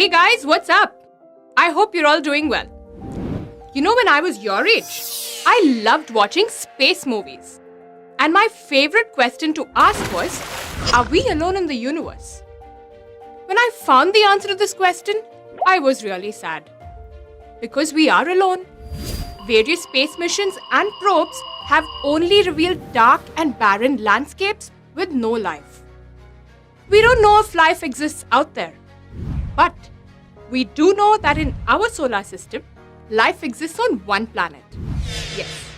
Hey guys, what's up? I hope you're all doing well. You know, when I was your age, I loved watching space movies. And my favorite question to ask was, are we alone in the universe? When I found the answer to this question, I was really sad. Because we are alone. Various space missions and probes have only revealed dark and barren landscapes with no life. We don't know if life exists out there. But we do know that in our solar system, life exists on one planet. Yes,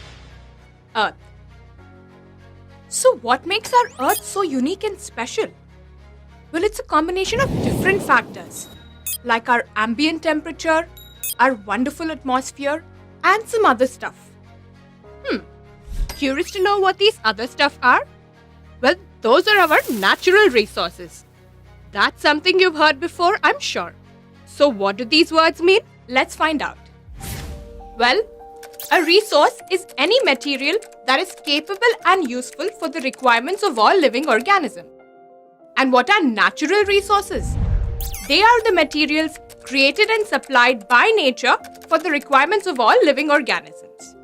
Earth. So what makes our Earth so unique and special? Well, it's a combination of different factors, like our ambient temperature, our wonderful atmosphere, and some other stuff. Curious to know what these other stuff are? Well, those are our natural resources. That's something you've heard before, I'm sure. So what do these words mean? Let's find out. Well, a resource is any material that is capable and useful for the requirements of all living organisms. And what are natural resources? They are the materials created and supplied by nature for the requirements of all living organisms.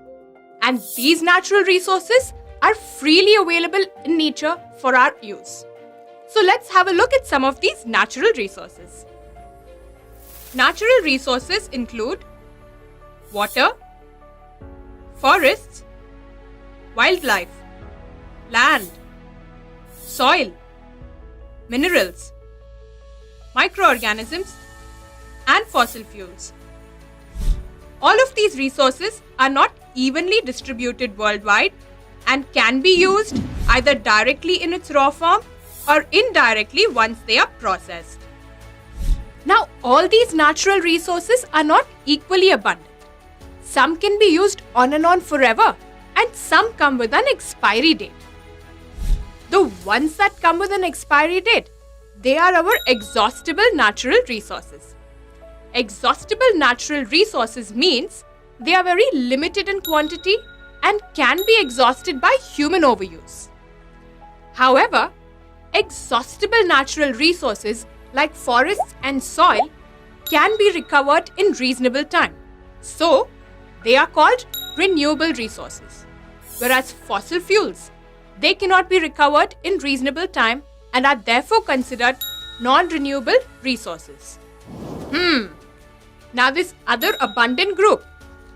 And these natural resources are freely available in nature for our use. So let's have a look at some of these natural resources. Natural resources include water, forests, wildlife, land, soil, minerals, microorganisms, and fossil fuels. All of these resources are not evenly distributed worldwide and can be used either directly in its raw form or indirectly once they are processed. Now, all these natural resources are not equally abundant. Some can be used on and on forever, and some come with an expiry date. The ones that come with an expiry date, they are our exhaustible natural resources. Exhaustible natural resources means they are very limited in quantity and can be exhausted by human overuse. However, exhaustible natural resources like forests and soil can be recovered in reasonable time. So, they are called renewable resources. Whereas fossil fuels, they cannot be recovered in reasonable time and are therefore considered non-renewable resources. Now this other abundant group,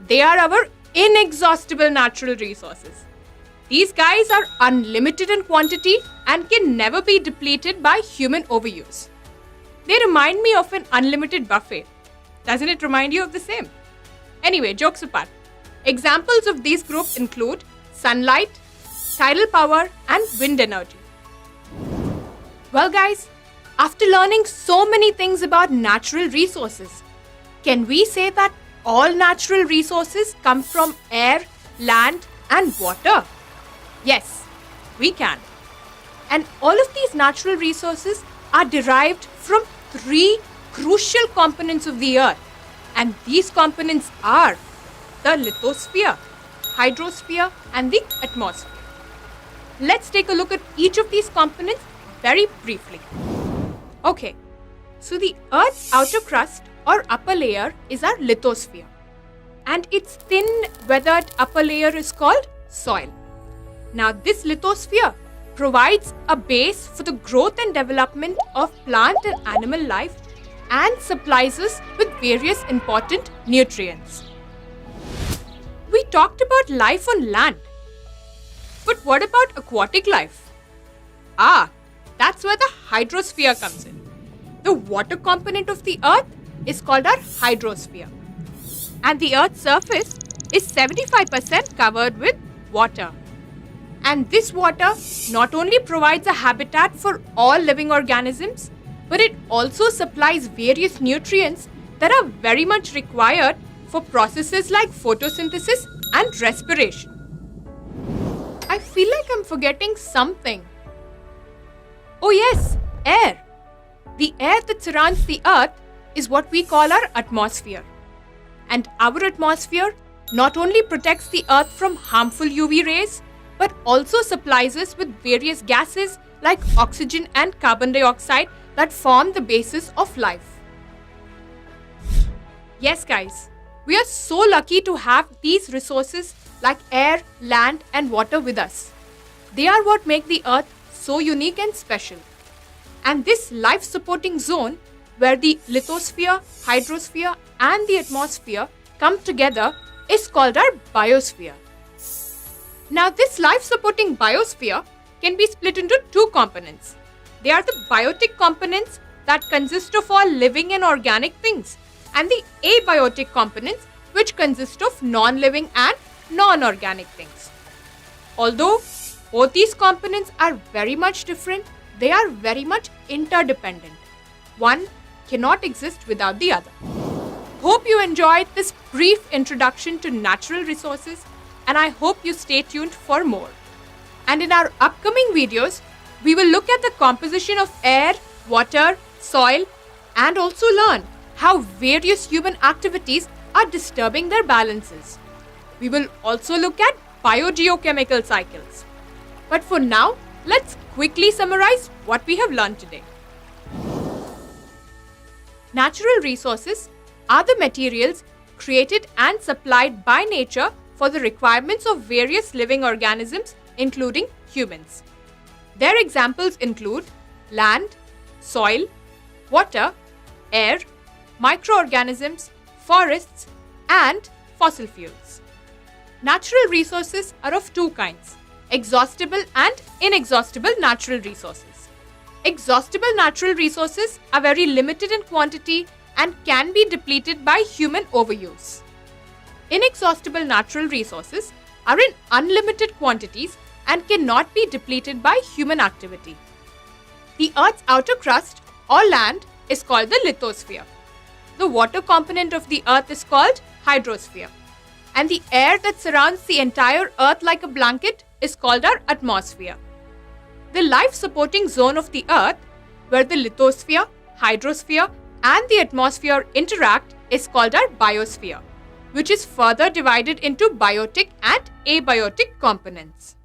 they are our inexhaustible natural resources. These guys are unlimited in quantity and can never be depleted by human overuse. They remind me of an unlimited buffet. Doesn't it remind you of the same? Anyway, jokes apart. Examples of these groups include sunlight, tidal power, and wind energy. Well guys, after learning so many things about natural resources, can we say that all natural resources come from air, land, and water? Yes, we can. And all of these natural resources are derived from three crucial components of the Earth. And these components are the lithosphere, hydrosphere, and the atmosphere. Let's take a look at each of these components very briefly. Okay, so the Earth's outer crust or upper layer is our lithosphere. And its thin, weathered upper layer is called soil. Now, this lithosphere provides a base for the growth and development of plant and animal life and supplies us with various important nutrients. We talked about life on land. But what about aquatic life? That's where the hydrosphere comes in. The water component of the Earth is called our hydrosphere. And the Earth's surface is 75% covered with water. And this water not only provides a habitat for all living organisms, but it also supplies various nutrients that are very much required for processes like photosynthesis and respiration. I feel like I'm forgetting something. Oh yes, air. The air that surrounds the Earth is what we call our atmosphere. And our atmosphere not only protects the Earth from harmful UV rays, but also supplies us with various gases like oxygen and carbon dioxide that form the basis of life. Yes, guys, we are so lucky to have these resources like air, land, and water with us. They are what make the Earth so unique and special. And this life supporting zone, where the lithosphere, hydrosphere, and the atmosphere come together, is called our biosphere. Now, this life supporting biosphere can be split into two components. They are the biotic components that consist of all living and organic things, and the abiotic components which consist of non-living and non-organic things. Although both these components are very much different, they are very much interdependent. One cannot exist without the other. Hope you enjoyed this brief introduction to natural resources, and I hope you stay tuned for more. And in our upcoming videos, we will look at the composition of air, water, soil, and also learn how various human activities are disturbing their balances. We will also look at biogeochemical cycles. But for now, let's quickly summarize what we have learned today. Natural resources are the materials created and supplied by nature for the requirements of various living organisms, including humans. Their examples include land, soil, water, air, microorganisms, forests, and fossil fuels. Natural resources are of two kinds: exhaustible and inexhaustible natural resources. Exhaustible natural resources are very limited in quantity and can be depleted by human overuse. Inexhaustible natural resources are in unlimited quantities and cannot be depleted by human activity. The Earth's outer crust or land is called the lithosphere. The water component of the Earth is called hydrosphere. And the air that surrounds the entire Earth like a blanket is called our atmosphere. The life-supporting zone of the Earth, where the lithosphere, hydrosphere, and the atmosphere interact, is called our biosphere, which is further divided into biotic and abiotic components.